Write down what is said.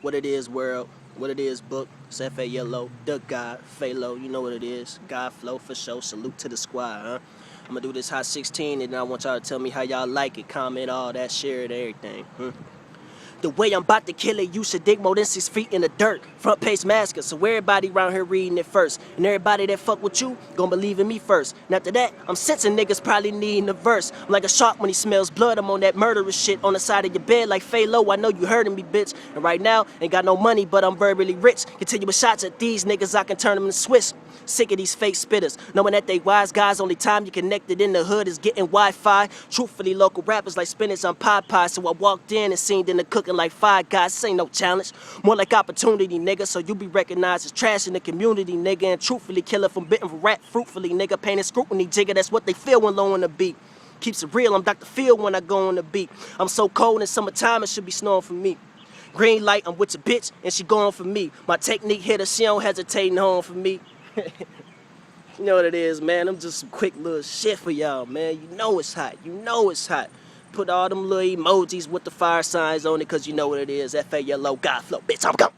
What it is, world. What it is, book. It's F.A. Yellow, the God, Phalo. You know what it is. God Flow for sure. Salute to the squad, huh? I'm gonna do this Hot 16 and I want y'all to tell me how y'all like it. Comment all that, share it, everything. The way I'm about to kill it, you should dig more than 6 feet in the dirt. Front page masker, so everybody around here reading it first. And everybody that fuck with you, gon' believe in me first. And after that, I'm sensing niggas probably needing a verse. I'm like a shark when he smells blood, I'm on that murderous shit on the side of your bed like Phalo. I know you heard me, bitch. And right now, ain't got no money, but I'm verbally rich. Continuous shots at these niggas, I can turn them into Swiss. Sick of these fake spitters, knowing that they wise guys. Only time you connected in the hood is getting Wi-Fi. Truthfully, local rappers like spinach on Popeye. So I walked in and seen in the cooking like Five Guys. This ain't no challenge, more like opportunity, nigga. So you be recognized as trash in the community, nigga. And truthfully, killer from bitten for rap fruitfully, nigga. Pain and scrutiny, jigger. That's what they feel when low on the beat. Keeps it real, I'm Dr. Phil when I go on the beat. I'm so cold in summertime, it should be snowing for me. Green light, I'm with your bitch, and she going for me. My technique hit her, she don't hesitating home for me. You know what it is, man. I'm just some quick little shit for y'all, man. You know it's hot. You know it's hot. Put all them little emojis with the fire signs on it, cause you know what it is. F.A. Yellow, God Flow. Bitch, I'm gone.